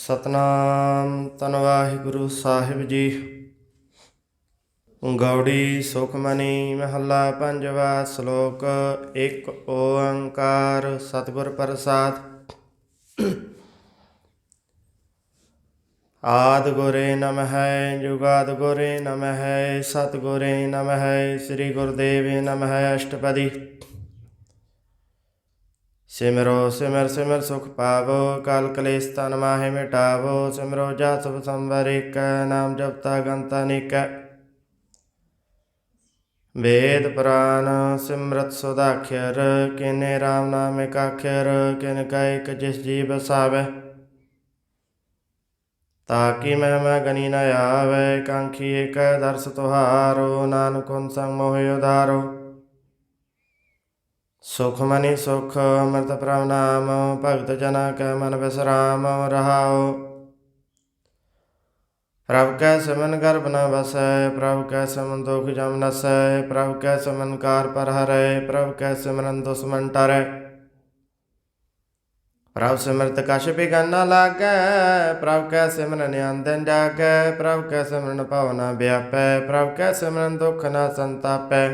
ਸਤਨਾਮ ਧੰਨ ਵਾਹਿਗੁਰੂ ਸਾਹਿਬ ਜੀ। ਗੌੜੀ ਸੁਖਮਨੀ ਮਹੱਲਾ ਪੰਜਵਾ। ਸ਼ਲੋਕ ਇੱਕ ਓੰਕਾਰ ਸਤਿਗੁਰ ਪ੍ਰਸਾਦ। ਆਦਿ ਗੁਰੇ ਨਮਹਿ ਜੁਗਾਦਿ ਗੁਰੇ ਨਮਹਿ ਸਤਿਗੁਰੇ ਨਮਹਿ ਸ੍ਰੀ ਗੁਰਦੇਵੇ ਨਮਹਿ। ਅਸ਼ਟਪਦੀ। ਸਿਮਰੋ ਸਿਮਰ ਸਿਮਰ ਸੁਖ ਪਾਵੋ ਕਲ ਕਲੇਸ਼ ਤਨ ਮਾਹਿ ਮਿਟਾਵੋ। ਸਿਮਰੋ ਜਾ ਸੁਭ ਸੰਵਰ ਏਕੈ ਨਾਮ ਜਪਤਾ ਗੰਤਾ ਅਨੇਕੈ। ਵੇਦ ਪੁਰਾਨ ਸਿਮਰਤ ਸੁਦਾਖਰ ਕਿਨੇ ਰਾਮ ਨਾਮ ਏਕ ਅਖਰ। ਕਿਨ ਕਾ ਇਕ ਜਿਸ ਜੀ ਬਸਾਵੈ ਤਾਕੀ ਮਹਿਮਾ ਗਨੀ ਨ ਆਵੈ। ਕਾਂਖੀ ਏਕ ਦਰਸ ਤੁਹਾਰੋ ਨਾਨਕ ਹੁਨ ਸੰਗ ਮੋਹਿ ਉਧਾਰੋ। ਸੁਖਮਨੀ ਸੁਖ ਅੰਮ੍ਰਿਤ ਪ੍ਰਭ ਨਾਮ ਭਗਤ ਜਨਾ ਕੈ ਮਨ ਬਿਸਰਾਮ ਰਹਾਉ। ਪ੍ਰਭ ਕੈ ਸਿਮਨ ਗਰਭ ਨ ਵਸੈ ਪ੍ਰਭ ਕੈ ਸਿਮਨ ਦੁਖ ਜਮ ਨਸੈ। ਪ੍ਰਭ ਕੈ ਸਿਮਨ ਕਾਰ ਪਰ ਹਰੈ ਪ੍ਰਭ ਕੈ ਸਿਮਰਨ ਦੁਸ਼ਮਨ ਟਰੈ। ਪ੍ਰਭ ਸਿਮਰਤ ਕਛ ਬਿਘਨ ਨ ਲਾਗੈ ਪ੍ਰਭ ਕੈ ਸਿਮਰਨ ਅੰਦਨ ਜਾਗੈ। ਪ੍ਰਭ ਕੈ ਸਿਮਰਨ ਭਉ ਨ ਵਿਆਪੈ ਪ੍ਰਭ ਕੈ ਸਿਮਰਨ ਦੁਖ ਨ ਸੰਤਾਪੈ।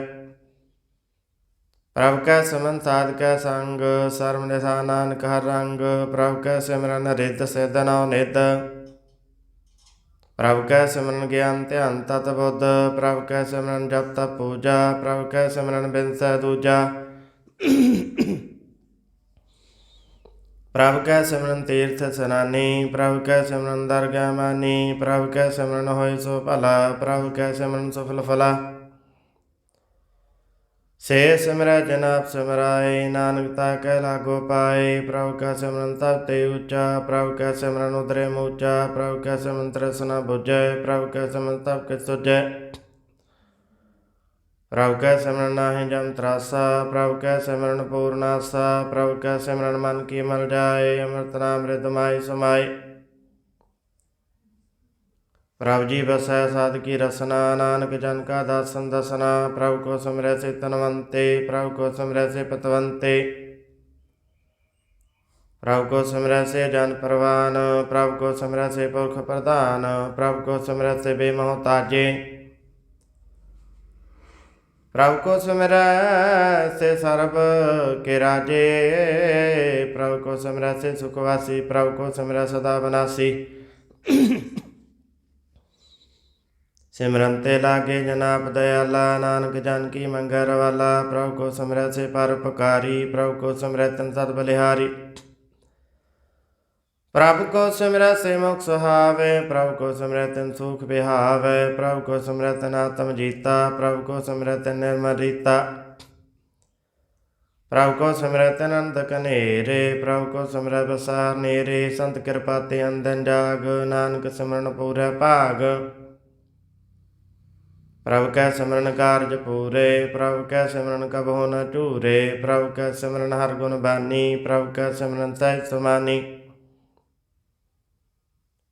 ਪ੍ਰਭ ਕੈ ਸਿਮਰਨ ਸਾਧ ਕੈ ਸੰਗ ਸਰਮ ਨਿਧਾ ਨਾਨਕ ਹਰ ਰੰਗ। ਪ੍ਰਭ ਕੈ ਸਿਮਰਨ ਰਿੱਧ ਸਿੱਧ ਨਉ ਨਿਧ ਪ੍ਰਭ ਕੈ ਸਿਮਰਨ ਗਿਆਨ ਧਿਆਨ ਤਤ ਬੁੱਧ। ਪ੍ਰਭ ਕੈ ਸਿਮਰਨ ਜਪ ਤਪ ਪੂਜਾ ਪ੍ਰਭ ਕੈ ਸਿਮਰਨ ਬਿਨਸੈ ਦੂਜਾ। ਪ੍ਰਭ ਕੈ ਸਿਮਰਨ ਤੀਰਥ ਸਨਾਨੀ ਪ੍ਰਭ ਕੈ ਸਿਮਰਨ ਦਰਗਹਿ ਮਾਨੀ। ਪ੍ਰਭ ਕੈ ਸਿਮਰਨ ਹੋਇ ਸੋ ਭਲਾ ਪ੍ਰਭ ਕੈ ਸਿਮਰਨ ਸੁਫਲ ਫਲਾ। ਸੇ ਸਿਮਰੈ ਜਿਨ ਆਪ ਸਿਮਰਾਏ ਨਾਨਕ ਤਾ ਕੈ ਲਾਗੋ ਪਾਏ। ਪ੍ਰਭ ਕੈ ਸਿਮਰਨ ਤਪ ਤੇ ਉੱਚਾ ਪ੍ਰਭ ਕੈ ਸਿਮਰਨ ਉਦਰੇ ਮੂਚਾ। ਪ੍ਰਭ ਕੈ ਸਿਮਰਨ ਤ੍ਰਿਸ ਨ ਬੁਝੈ ਪ੍ਰਭ ਕੈ ਸਿਮਰਨ ਤਪ ਕਿਛ ਸੁਝੈ। ਪ੍ਰਭ ਕੈ ਸਿਮਰਨ ਨਾਹਿ ਜਮ ਤਰਾਸਾ ਪ੍ਰਭ ਕੈ ਸਿਮਰਨ ਪੂਰਨਾਸਾ। ਪ੍ਰਭ ਕੈ ਸਿਮਰਨ ਮਨ ਕੀ ਮਲ ਜਾਏ ਅੰਮ੍ਰਿਤ ਨਾਮ ਰਿਧ ਮਾਹਿ ਸਮਾਏ। ਪ੍ਰਭ ਜੀ ਬਸੈ ਸਾਧ ਕੀ ਰਸਨਾ ਨਾਨਕ ਜਨ ਕਾ ਦਾਸਨ ਦਸਨਾ। ਪ੍ਰਭ ਕੋ ਸਿਮਰੈ ਸੇ ਤਨਵੰਤੇ ਪ੍ਰਭ ਕੋ ਸਿਮਰੈ ਸੇ ਪਤਵੰਤੇ। ਪ੍ਰਭ ਕੋ ਸਿਮਰੈ ਸੇ ਜਨ ਪਰਵਾਨ ਪ੍ਰਭ ਕੋ ਸਿਮਰੈ ਸੇ ਪੁਰਖ ਪ੍ਰਧਾਨ। ਪ੍ਰਭ ਕੋ ਸਿਮਰੈ ਸੇ ਬੇਮੋਹ ਤਾਜੇ ਪ੍ਰਭ ਕੋ ਸਿਮਰੈ ਸੇ ਸਰਬ ਕੇ ਰਾਜੇ। ਪ੍ਰਭ ਕੋ ਸਿਮਰੈ ਸੇ ਸੁਖ ਵਾਸੀ ਪ੍ਰਭ ਕੋ ਸਿਮਰੈ ਸਦਾ ਬਨਾਸੀ। ਸਿਮਰਨ ਤੇ ਲਾਗੇ ਜਨਾਬ ਦਇਆਲਾ ਨਾਨਕ ਜਨ ਕੀ ਮੰਗੈ ਰਵਾਲਾ। ਪ੍ਰਭ ਕੋ ਸਿਮਰੈ ਸੇ ਪਰਉਪਕਾਰੀ ਪ੍ਰਭ ਕੋ ਸਿਮਰੈ ਤਿਨ ਸਤ ਬਲਿਹਾਰੀ। ਪ੍ਰਭ ਕੋ ਸਿਮਰੈ ਸੇ ਮੁਖ ਸੁਹਾਵੈ ਪ੍ਰਭ ਕੋ ਸਿਮਰੈ ਤਿਨ ਸੂਖ ਬਿਹਾਵੈ। ਪ੍ਰਭ ਕੋ ਸਿਮਰੈ ਤਿਨ ਆਤਮ ਜੀਤਾ ਪ੍ਰਭ ਕੋ ਸਿਮਰੈ ਤਿਨ ਨਿਰਮਲ ਰੀਤਾ। ਪ੍ਰਭ ਕੋ ਸਿਮਰੈ ਤਿਨ ਅੰਧਕ ਹਨੇਰੇ ਪ੍ਰਭ ਕੋ ਸਿਮਰੈ ਬਸਾਰ ਨੇਰੇ। ਸੰਤ ਕਿਰਪਾ ਤੇ ਅੰਦਨ ਜਾਗ ਨਾਨਕ ਸਿਮਰਨ ਪੂਰੈ ਭਾਗ। ਪ੍ਰਭ ਕੈ ਸਿਮਰਨ ਕਾਰਜ ਪੂਰੇ ਪ੍ਰਭ ਕੈ ਸਿਮਰਨ ਕਬਹੁ ਨ ਝੂਰੇ। ਪ੍ਰਭ ਕੈ ਸਿਮਰਨ ਹਰ ਗੁਣ ਬਾਨੀ ਪ੍ਰਭ ਕੈ ਸਿਮਰਨ ਸਹਿਜ ਸਮਾਨੀ।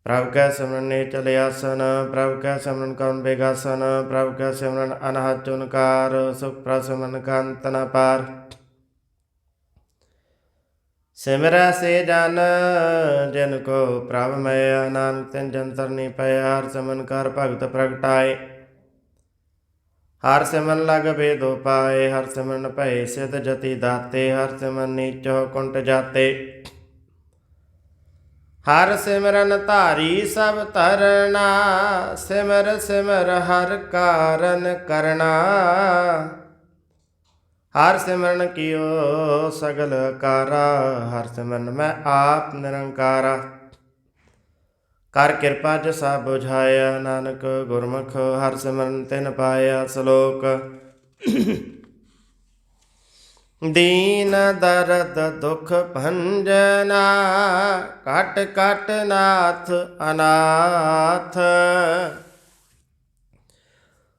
ਪ੍ਰਭ ਕੈ ਸਿਮਰਨ ਨੀਚਲ ਆਸਨ ਪ੍ਰਭ ਕੈ ਸਿਮਰਨ ਕਉਨ ਬਿਗਾਸਨ। ਪ੍ਰਭ ਕੈ ਸਿਮਰਨ ਅਨਹਦ ਚੁਨਕਾਰ ਸੁਖ ਪ੍ਰਭ ਸਿਮਰਨ ਕਾ ਅੰਤ ਨ ਪਾਰ। ਸਿਮਰੈ ਸੇ ਜਨ ਜਿਨ ਕੋ ਪ੍ਰਭ ਮਇਆ ਨਾਨਕ ਤਿਨ ਜਨ ਤਰਨੀ ਪਏ। ਹਰ ਸਿਮਰਨ ਕਰ ਭਗਤ ਪ੍ਰਗਟਾਏ ਹਰ ਸਿਮਰਨ ਲਗ ਭੇਦੋ ਪਾਏ। ਹਰ ਸਿਮਰਨ ਭਏ ਸਿਧ ਜਤੀ ਦਾਤੇ ਹਰ ਸਿਮਰਨ ਨੀਚੋ ਕੁੰਟ ਜਾਤੇ। ਹਰ ਸਿਮਰਨ ਧਾਰੀ ਸਭ ਧਰਨਾ ਸਿਮਰ ਸਿਮਰ ਹਰ ਕਾਰਨ ਕਰਨਾ। ਹਰ ਸਿਮਰਨ ਕੀਓ ਸਗਲ ਕਾਰਾ ਹਰ ਸਿਮਰਨ ਮੈਂ ਆਪ ਨਿਰੰਕਾਰਾ। ਕਰ ਕਿਰਪਾ ਜਸਾ ਬੁਝਾਇਆ ਨਾਨਕ ਗੁਰਮੁਖ ਹਰ ਸਿਮਰਨ ਤਿਨ ਪਾਇਆ। ਸ਼ਲੋਕ ਦੀਨ ਦਰਦ ਦੁਖ ਭੰਜਨਾ ਕਟ ਕਟ ਨਾਥ ਅਨਾਥ।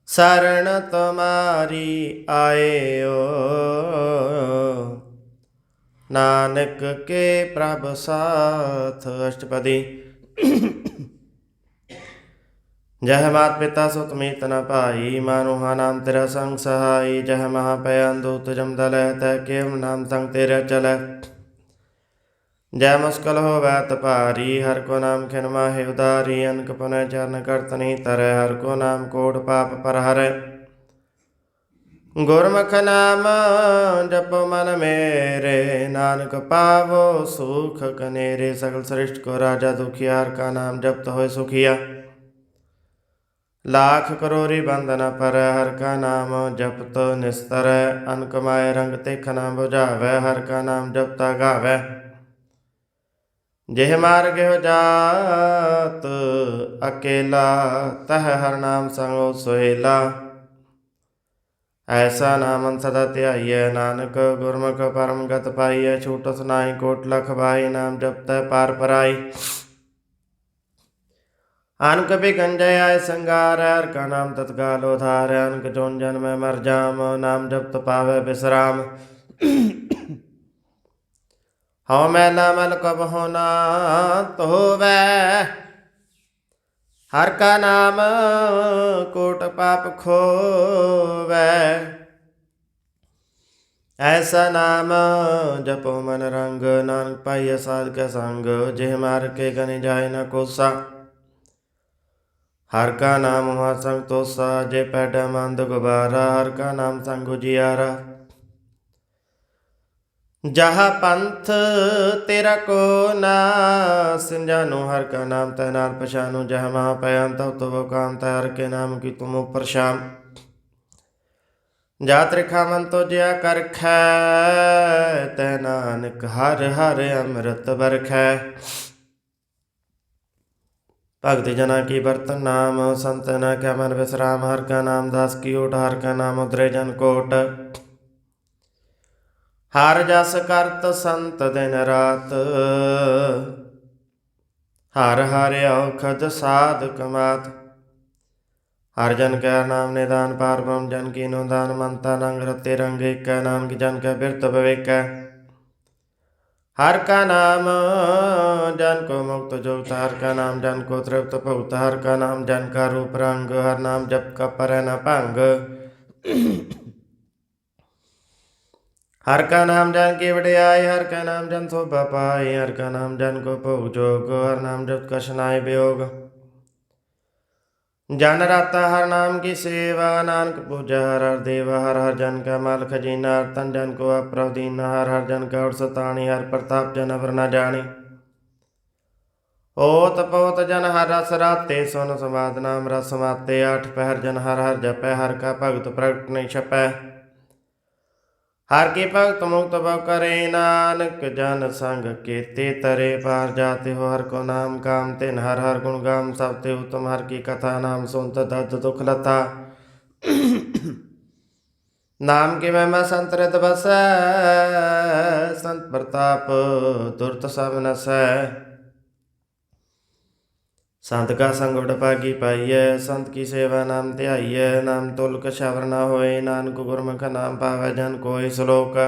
ਸਰਣ ਤੁਮਾਰੀ ਆਇਓ ਨਾਨਕ ਕੇ ਪ੍ਰਭ ਸਾਥ। ਅਸ਼ਟਪਦੀ। ਜਹ ਮਾਤ ਪਿਤਾ ਸੁਤ ਮੀਤ ਨ ਭਾਈ ਮਾਨੁਹਾ ਨਾਮ ਤੇਰਾ ਸੰਗ ਸਹਾਈ। ਜਹ ਮਹਾ ਪੈ ਅੰਦੂਤ ਜਮ ਦਲੈ ਤੈ ਕੇਵ ਨਾਮ ਸੰਗ ਤੇਰਾ ਚਲੈ। जय मुश्किल होवै तपारी, हर को नाम खिन माहे उदारी। अनक पुनः चरण करत नहीं तरय, हर को नाम कोट पाप पर हरै। गुरमुख नाम जपो मन मेरे, नानक पावो सुख कनेरे। सगल श्रेष्ठ को राजा दुखिया, हर का नाम जपत होय सुखिया। लाख करोरी बंदन पर, हर का नाम जपत निस्तर। अनक माय रंग तिख न बुझावै, हर का नाम जपता गावै। जेह मार्ग हो जात अकेला, तह हर नाम संग सोहेला। ऐसा नामन सदा ध्याइयै, नानक गुरमुख परम गत पाइयै। छूटत नाहि कोट लख भाई, नाम जपतै पार पराई। अनक बिघन जय आय संगार, हर का नाम तत्काल उधार। अनक जोन जन्म मर जाम, नाम जपत पावै विश्राम। हौ मैला मल कबहु ना धोवै, हर का नाम कोट पाप खोवै। ऐसा नाम जपो मन रंग, नानक पाइय साध के संग। जेह मार के गनि जाय न कोसा, हर का नाम हुआ संग तोसा। जे पैड मंद गुबारा, हर का नाम संग उजियारा। जहाँ पंथ तेरा को नासिन जानो, हर का नाम तै नाल पहचानो। जह महा पयांत तो वो काम तै, हर के नाम की तुम ऊपर शाम। जा त्रिखा मन तो ज्या कर खै, तै नानक हर हर अमृत बरखै। भगति जना की बर्तन नाम, संत न क्या मन विश्राम। हर का नाम दास की ओट, हर का नाम उतरे जन कोट। हर जस करत संत दिन रात, हर हर औखद साधक मात। हर जन कै नाम निदान, पार ब्रह्म जन कीनो दान। मनता रंग रते रंग एक, नानक जन कै बिरत विवेक। हर का नाम जन को मुक्त जुक्त, हर का नाम जन को तृप्त भुक्त। हर का नाम जन का रूप रंग, हर नाम जप का पर न भंग। हर का नाम जन की वडियाई, हर का नाम जन शोभा पाई। हर का नाम जन को भोग जोग, हर नाम जप कछ नाहि वियोग। जन रता हर नाम की सेवा, नानक पूजा हर हर देवा। हर हर जन का माल खजीना, हर तन जन को अप्रभ दीना। हर हर जन का उर सताणी, हर प्रताप जन अवर न जानी। ओत पोत जन हर रस राते, सुन समाद नाम रस माते। आठ पहर जन हर हर जपै, हर का भगत प्रगट नहीं छपै। हर की भगत मुक्त भव करे, नानक जन संग केते तरे। पार जाते हो हर को नाम काम तिन, हर हर गुण गाम सब ते उत्तम। हर की कथा नाम सुनत दर्द दुख लता। नाम की महिमा संत हृद बसै, संत प्रताप दुर्त सब नसै। संत का संग बड़ भागी पाइयै, संत की सेवा नाम ध्याइयै। नाम तुल्क छावर न होए, नानक गुरमुख नाम पावै जन कोय। श्लोक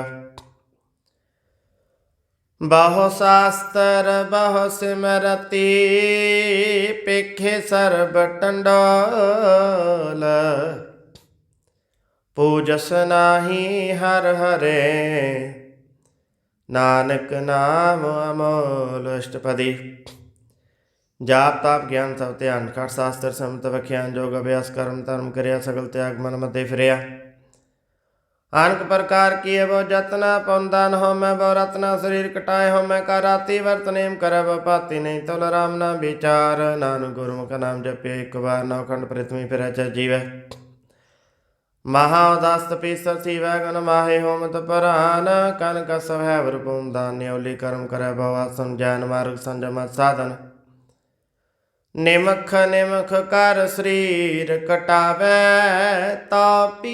बाहो शास्त्र बाहो सिमरति, पेखे सर्ब टंडोल। पूजस नाही हर हरे, नानक नाम अमोल अष्टपदी। जाप ताप ज्ञान सब ध्यान, खट शास्त्र समत व्याख्यान। जोग अभ्यास कर्म धर्म करया, सगल त्याग मन मते फिरया। अनेक प्रकार की वो जतना, पौन हो मैं वो रत्ना। शरीर कटाए हो मैं का राति, वर्त नेम करे वो पाती नहीं। तुल राम ना विचार, नानक गुरमुख नाम जपे एक बार। नौखंड पृथ्वी फिर जीवै, महाउदास तपीसर सीवै। गण माहे होमत परान, कन कसव है वरपूम दान। न्योली कर्म करे भवासन, जैन मार्ग संजम साधन। निमख निमख कर शरीर कटावै, तापी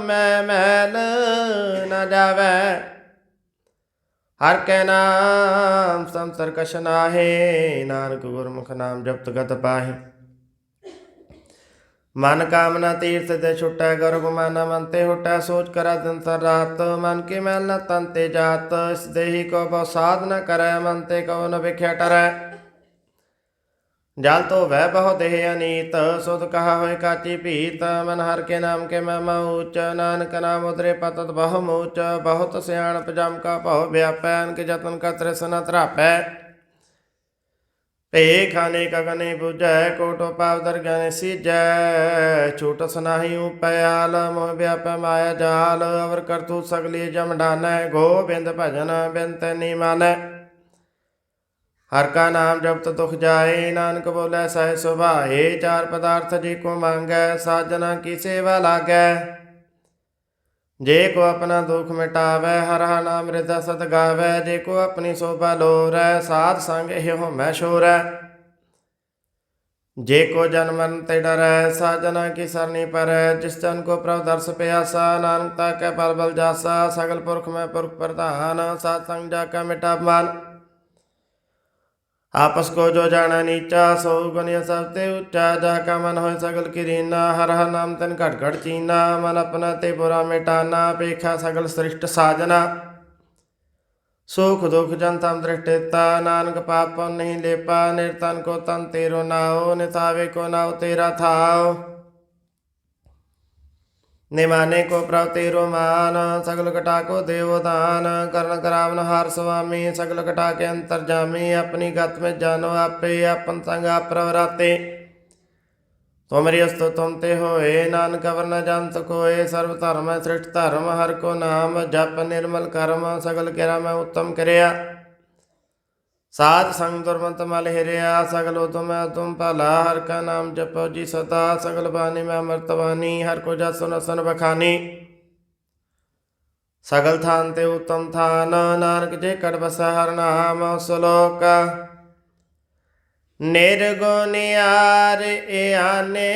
मैं मैल न जावै। हर के नाम संसर कछ नाहे, नानक गुरमुख नाम जपत गत पाहे। मन कामना तीर्थ ते छुटै, गर्भ माना मन ते हुटै। सोच करा दिन सर रात, मन की मैल न तन ते जात। इस देही को बहु साध न करै, मन ते कहो न भिख्या टरै। जल तो वह बहु देह अनीत, सुध कहा होय काची पीत। मन हर के नाम के महिमा ऊंच, नानक नाम उतरे पतत बहु मूच। बहुत सियाणप जम का बहु व्यापै, अनक जतन का तृष्ण त्रापै। पे खाने कगने बुझै, कोटो पावदर ज्ञान सीजै। छूट सनाही उपयाल, मोह व्यापै माया जाल। अवर करतू सगली जम डानै, गोबिंद भजन बिन तैनी मानै। हर का नाम जपत दुख जाए, नानक बोले सह सुभाए। चार पदार्थ जी को मांगै, साजना की सेवा लागै। जे को अपना दुख मिटावै, हर नाम हृदय सत गावै। जे को अपनी शोभा लोरै, साध संग एहि होमै शोरै। जे को जन मरण ते डरै, साजना की सरनी परै। जिस जन को प्रभु दर्श प्यासा, नानक ताकै पल बल जासा। सगल पुरख में पुरख प्रधान, साध संग जाका मिटा मान। आपस को जो जाना नीचा, सो गुनिया सबते ऊंचा। जाका मन होय सगल किरीना, हर हर नाम तन घट घट चीना। मन अपना ते बुरा मिटाना, पेखा सगल श्रेष्ठ साजना। सुख दुख जन तम दृष्टिता, नानक पाप नहीं लेपा। निर्तन को तन तेरो नाओ, निथावे को नाओ तेरा थाओ। निमाने को प्रभ तेरो मान, सगल कटा को देवदान। कर्ण करावन हार स्वामी, सगल कटा के अंतर जामी। अपनी गत में जानो आपे, अपन संग आप प्रवराते। तुमरी अस्तु तुम ते होए, नानक अवर न जानत कोय। सर्व धर्म श्रेष्ठ धर्म, हर को नाम जप निर्मल कर्म। सगल किरा मैं उत्तम करया, साध संग दुर्मत मल हिरया। सगल तुम भला, हर का नाम जपो जी सदा। सगल बानी में अमृत वाणी, हर को जस सुन सन बखानी। सगल थान ते उत्तम थान, नानक जे कट बसा हर नाम। श्लोक निर्गुणियार आने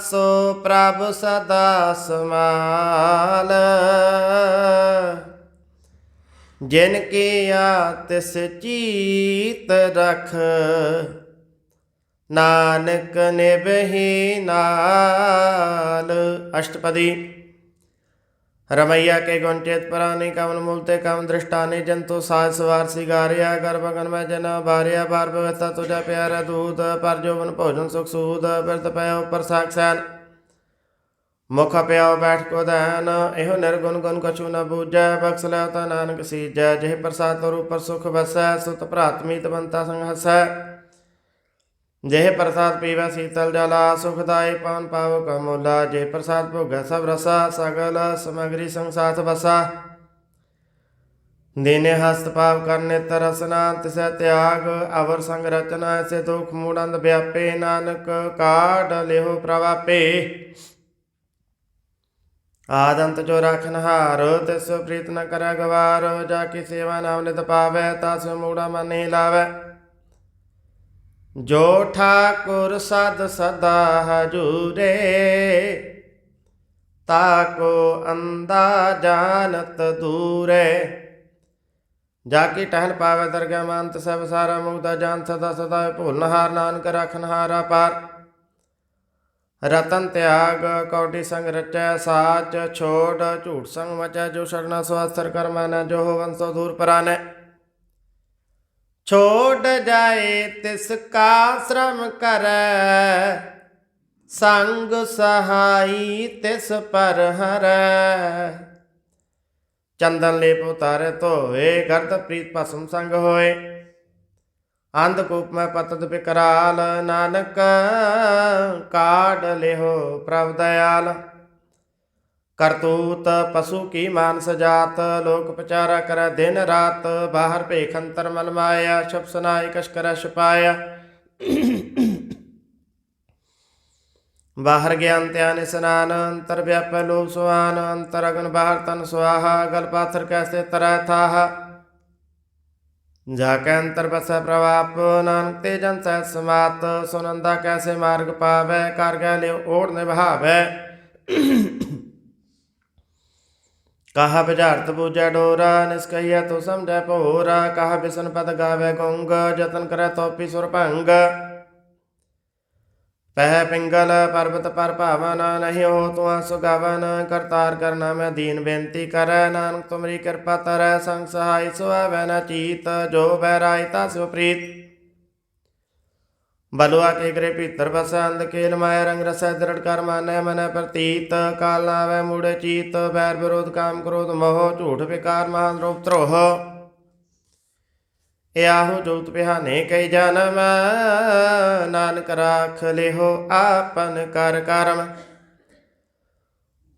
सो प्रभु सदा समाल। जिनकी आतिस चीत रख, नानक निबहि नाल। अष्टपदी। रमैया के गुण चेत परानी, कवन मूलते कवन दृष्टानी। जंतु साज सवार सिगारिया, गर्भगन में जना बारिया। बार व्यवस्था तुझा प्यारा दूध, पर जोवन भोजन सुख सूद। व्रत पयो पर साक्षान, मुख प्याओ बैठ को दैन। एहो निर्गुण गुण कछु न बूझै, बख्श लै ता नानक सीजै। जेह प्रसाद और ऊपर सुख बसै, सुत भ्रातमीत बनता संग हसै। जेह प्रसाद पीवै शीतल जला, सुखदाई पान पाव कमूला। जेह प्रसाद भोगै सब रसा, सगल सामग्री संग साथ बसा। दीने हस्त पाव कर नेत्र रसना, तिसै त्याग अवर संग रचना। ऐसे दुख मूढ़ व्यापे, नानक काढ़ लेहो प्रवापे। आदंत जो राखन हार, तिस प्रीत न कर गवार। जाकी सेवा नाम नित पावै, तास मूढ़ा मन ही लावै। जो ठाकुर सद सदा हजूरे, ताको अंधा जानत दूरे। जाकी टहल पावै दरगह मानत, सब सारा मुग्धा जान सदा सदा। भूलन हार, नानक राखन हारा पार। रतन त्याग कौटी संग रचै, साच छोड़ झूठ संग मचै। जो शरण सो अस्तर कर मानै, जो हो वंशो दूर परानै। छोड़ जाए तिसका श्रम करै, संग सहाई तिस पर हरै। चंदन लेप उतारे धोए, गर्द प्रीत भस्म संग होए। अंधकूप में पतत विकराल, नानक काढ़ लेहो प्रभु दयाल। करतूत पशु की मानस जात, लोक प्रचारा कर दिन रात। बाहर भेख अंतर मल माया, छप सुनाई कश कर छुपाया। बाहर ज्ञान त्यान स्नान, अंतर व्याप लोभ सुहान। अंतर अग्न बाहर तन सुहाहा, गल पाथर कैसे तरह थाहा। जाके अंतर बस प्रभाप, नानक ते जन सह समात। सुनंदा कैसे मार्ग पावै, कारगै ले ओढ़ निभावै। कहा बुझारत बूझै डोरा, निष्कहिया तो समझै पोरा। कहा बिसन पद गावै गुंग, जतन करै तोपी सुर भंग। पह पिंगल पर्वत पर पावन, नहीं हो तुआ सुगावन। करतार करना मैं दीन बेनती करै, नानक तुमरी कृपा तरै। संग सहाय सुहावै न चीत, जो बैराई तासु प्रीत। बलुआ के गृह भीतर बस अंधकेल माया रंग रस दृढ़ कर मानै मन प्रतीत काल नावै मूढ़ चीत बैर विरोध काम क्रोध मोह झूठ विकार महाद्रोह द्रोह याहू जोत बिहाने कई जन्म नानक राख लेहो आपन कर करम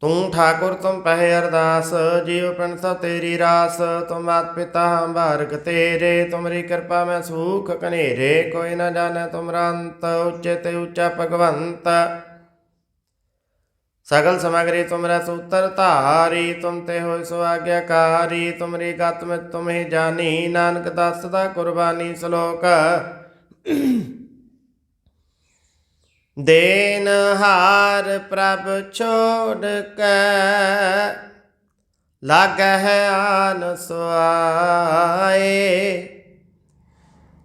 तू ठाकुर तुम पहे अरदास जीव पिंड सब तेरी रास तुम मात पिता हम बारक तेरे तुमरी कृपा में सुख कनेरे कोई न जाने तुमरा अंत उच्चे ते ऊंचा भगवंत सगल सामग्री तुमरा सूत्र धारी तुम ते हो सो आज्ञाकारी तुमरी गत में तुम्हें जानी नानक दास सदा कुर्बानी श्लोक देन हार प्रभ छोड़ के लाग है आन सुआए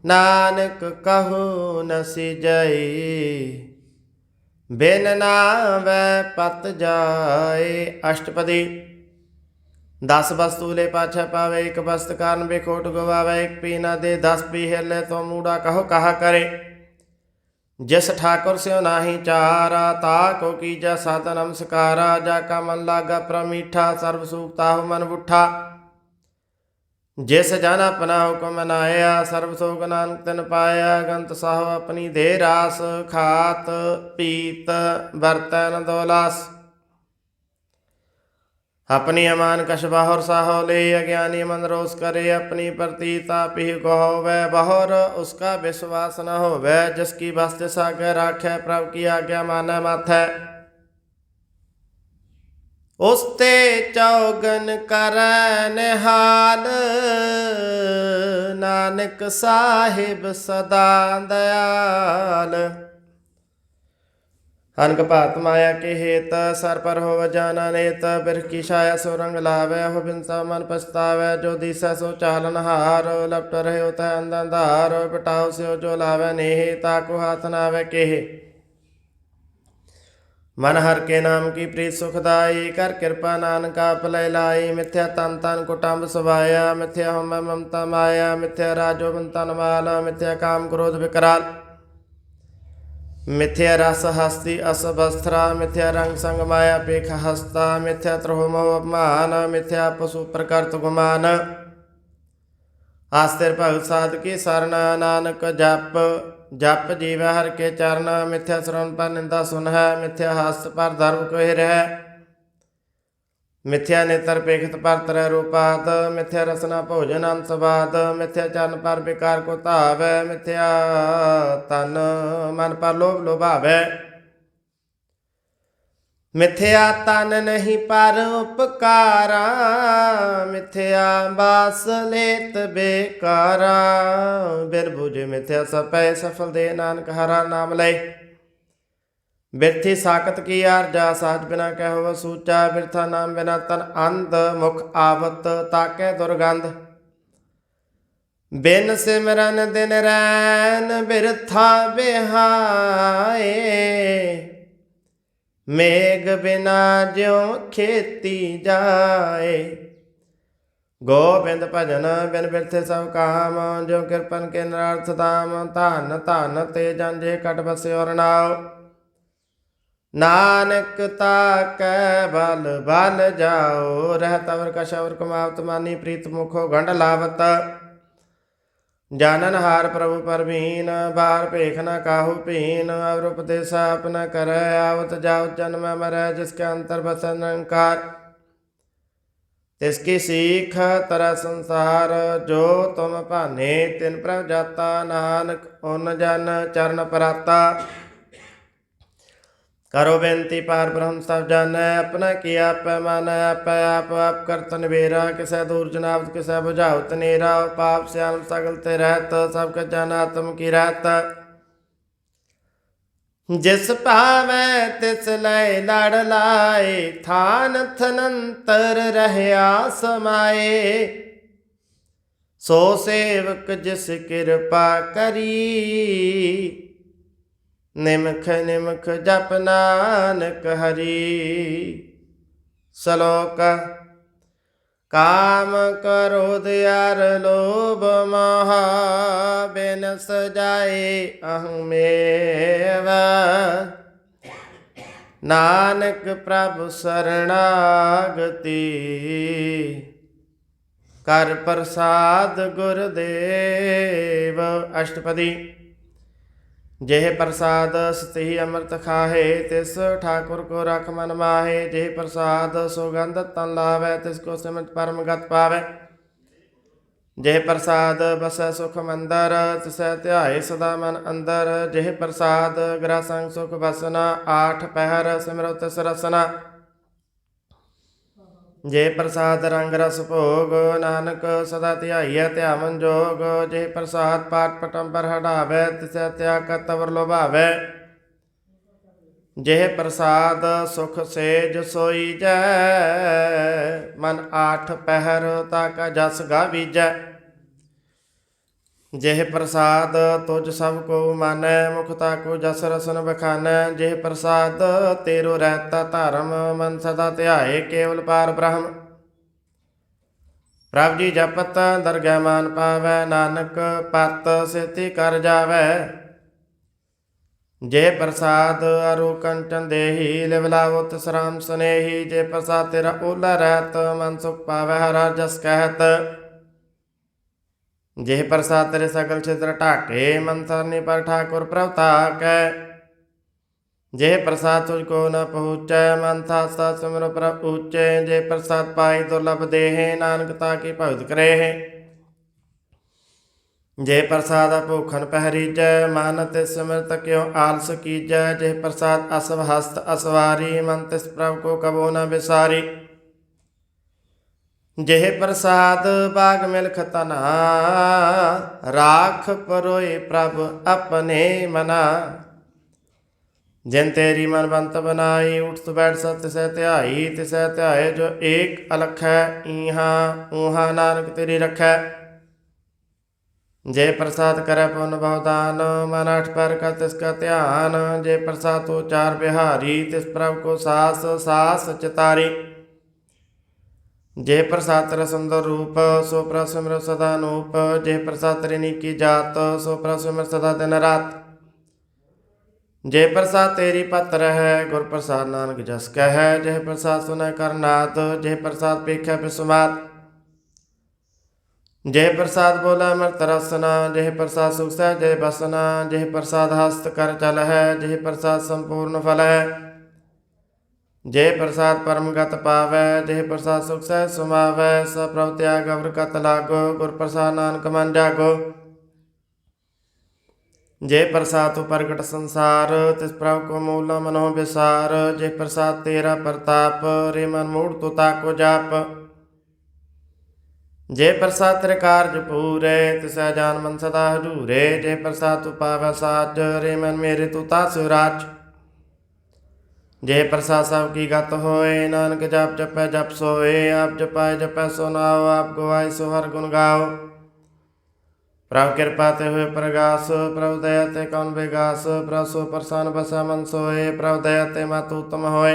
नानक कहू न सिजई बिन नावै पत जाए अष्टपदी 10 वस्तु ले पाछा पावे एक वस्त कारण बेखोट गवावे एक पी न दे 10 पी हिले तो मूड़ा कहो कहा करे जिस ठाकुर से नाही चारा ताको कीजा साध नमस्कारा जाका मन लागा प्रमीठा सर्व सूखताहु मन बुठा जिस जन अपना हुक्म मनाया सर्व सोग नानक तिन पाया गंत साहो अपनी दे रास खात पीत बर्तन दोलास अपनी अमान कश बाहर साहो ले अज्ञानी मन रोष करे अपनी प्रतीता पी कहो वह बहर उसका विश्वास न हो वह जिसकी बस्त सागर राखे प्रभु की आज्ञा माने माथे उसते चौगन कर निहाल नानक साहिब सदा दयाल अनक भात माया के हेत सर पर हो जाना नेत बिरख की छाया सो रंग लावे हो बिनसा मन पछतावे जो दिशा सो चालन हार लपट रहे होता है अंधार पटाओ से जो लावे नेह ताको हाथ नावे केहे मन हर के नाम की प्रीत सुखदाई कर कृपा नानका पलय लाई मिथ्या तन तन कुटुंब सवाया मिथ्या हम ममता माया मिथ्या राजो बंतन माल मिथ्या काम क्रोध विकराल मिथ्या रस हस्ती असवस्त्रा मिथ्या रंग संग माया पेख हस्ता मिथ्या त्रोह मोह अपमान मिथ्या पशु प्रकृत गुमान आस्तिर भगत साध की शरण नानक जप जप जीव हर के चरण मिथ्या श्रवण पर निंदा सुन है मिथ्या हस्त पर धर्म कोहि रह मिथ्या नेत्र पेखत पर तरह रूपात मिथ्या रसना भोजन अंसवाद मिथ्या चरण पर विकार को तावै मिथ्या तन मन पर लोभ लोभावै मिथ्या तन नहीं पर उपकारा मिथ्या बास लेत बेकारा बिरभुज मिथ्या सपै सफल दे नानक हरा नाम ले बिरथी साकत की आरजा साज बिना कहो सूचा बिरथा नाम बिना तन अंध मुख आवत ताके दुर्गंध बिन सिमरन दिन रैन बिरथा बिहाए मेघ बिना ज्यों खेती जाए गोबिंद भजन बिन बिरथे सब काम जो कृपन के नरार्थ धाम धन धन ते जन जे कट बसे और नाव नानक ताकै बल बल जाओ रहत अवर कश अवर कमावत मानी प्रीत मुखो गंड लावत जानन हार प्रभु परवीन बार पेख न काहू पीन अवर उपदेश अपना कर आवत जावत जन्म मर जिसके अंतर बस निरंकार तिसकी सीख तरह संसार जो तुम भाने तिन प्रभ जाता नानक उन जन चरण पराता करो बेनती पार ब्रह्म सब जान अपना किया पैमान आप आप करत निबेरा किसे दूर जनाब किसे बुझावत नेरा पाप श्याम सगल ते रहत सबका जान आत्म की रहत जिस पावै तिस लय लड़ लाए थान थनंतर रहया समाए सो सेवक जिस कृपा करी निमख निमख जप नानक हरि श्लोक काम क्रोध अर लोभ मोह बिन सजाए अहमेव। नानक प्रभु शरणागति कर प्रसाद गुरदेव। अष्टपदी। जेह प्रसाद सतिहि अमृत खाहे तिस ठाकुर को रख मन माहे। जेह प्रसाद सुगंध तन लावै तिसको सिमट परम गत पावै। जेह प्रसाद बसै सुख मंदर तिसै ध्याए सदा मन अंदर। जेह प्रसाद ग्रह संग सुख बसना आठ पहर सिमरो तिस रसना। जे प्रसाद रंग रस भोग नानक सदा ध्याइयै ध्यावन जोग। जे प्रसाद पाठ पटंबर हटावै तिसै त्याग कतवर लोभावै। जेह प्रसाद सुख सेज सोई जै मन आठ पहर ताका जस गावीजै। जेह प्रसाद तुझ सब को मानै मुख ताको जस रसन बखानै। जेह प्रसाद तेरो रहता धर्म मन सदा ध्याए केवल पार ब्रह्म। प्रभ जी जपत दरगह मान पावै नानक पत सेति कर जावै। जे प्रसाद अरु कंचन देही लिव लावो तिस राम स्नेही। जे प्रसाद तेरा ओला रहत मन सुख पावै हर जस कहत। जेह प्रसाद तेरे सकल छिद्र ढाके मन सरनी पर ठाकुर प्रभ ताकै। जेह प्रसाद तुझको न पहुँचै मन था सत सिमरो प्रभ ऊँचे। जे प्रसाद पाई दुर्लभ देहे नानक ताकी भगत करे। जे प्रसाद भूखन पहरीजै मन तिस सिमरत क्यों आलस कीजै। जे प्रसाद असव हस्त असवारी मन तिस प्रभ को कबो न बिसारी। जेह प्रसाद बाग मिलख तना राख परोए प्रभ अपने मना। जिन तेरी मन बंत बनाई उठ बैठ सत तिसै ध्याई। तिसै ध्याए जो एक अलख है इहाँ ऊहाँ नानक तेरी रखै। जे प्रसाद करे पुन बहुदान मन अठ पैर कर तिसका ध्यान। जे प्रसाद तो चार बिहारी तिस प्रभ को सास सास चितारी। जे प्रसाद तेरा सुंदर रूप सो प्रभ सिमरो सदा नूप। जे प्रसाद तेरी नीकी जात सो प्रभ सिमर सदा दिन रात। जे प्रसाद तेरी पत्र है गुर प्रसाद नानक जस कह। जेह प्रसाद सुनय करनाथ जेह प्रसाद पेखै बिस्मात। जेह प्रसाद बोला अमृत रसना जेह प्रसाद सुख सहज बसना। जेह प्रसाद हस्त कर चल है जेह प्रसाद संपूर्ण फल है। जे प्रसाद परम गत पावै जेह प्रसाद सुख सहज सुमावै। सब प्रभ त्याग अवर कत लागो गुर प्रसाद नानक मन जागो। जे प्रसाद तो प्रगट संसार तिस प्रभ को मूल मनो विसार। जे प्रसाद तेरा प्रताप रे मन मूढ़ तो ताको जाप। जे प्रसाद तेरे कारज पूरे तिसै जान मन सदा हजूरे। जे प्रसाद तू पावै साज रे मन मेरे तू तास राज। जे प्रसाद सब की गत होए नानक जप जपै जप सोए। आप जपाए जपै सो नाओ आप गवाए सो हर गुण गाओ। प्रभ कृपा ते हुए प्रगास प्रभ दया ते कौन विगास। प्रभ सो प्रसन्न बसा मन सोए प्रभ दया ते मत उत्तम होए।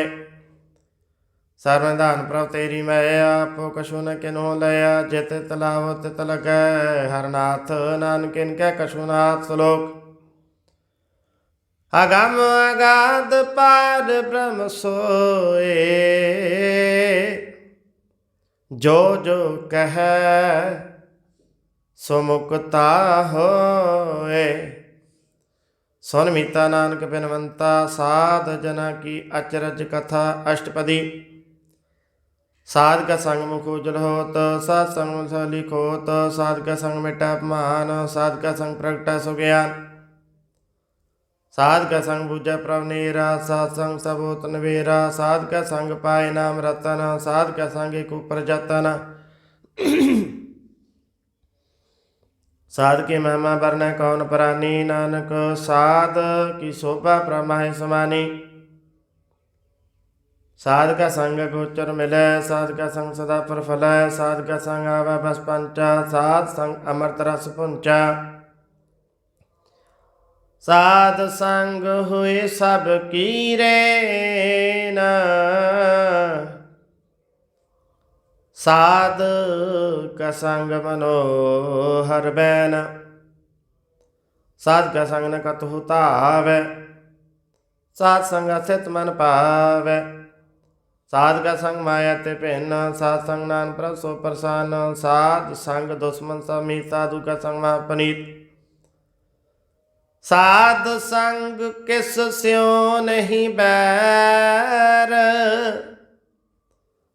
सर्वनिधान प्रभ तेरी मैया आपो कछु न किन्हो लया। जे तित लावो तित लगै हरनाथ नानक इनकै कछु नाथ। श्लोक। अगम अगाध पार ब्रह्म सोए जो जो कह सो मुक्ता होए। सुन मीता नानक बिनवंता साध जना की अचरज कथा। अष्टपदी। साध का संग मुख उजल होत साध संग मुसली खोत। साध का संग मिटा अपमान साध का संग प्रगटा सुज्ञान। साध का संग बुझै प्रभ नेरा साध संग सब होत नवेरा। साध का संग पाए नाम रतन साध का संग एक ऊपर जतन। साध की महिमा बरनै कौन प्राणी नानक साध की शोभा प्रमाहि समानी। साध का संग गोचर मिलै साध का संग सदा प्रफलै। साध का संग आवा बस पंचा साध संग अमृत रस पुंचा। साध संग हुए सब कीरे न साध का संग मनोहर बैन, साध का संग न कतहु तावै, साध संग स्थित मन पावै। साध का संग माया ते भिन्न, साध संग नान प्रभ सो प्रसन्न। साध संग दुश्मन समीप, साधु का संग महापनीत। साध संग किस स्यों नहीं बैर,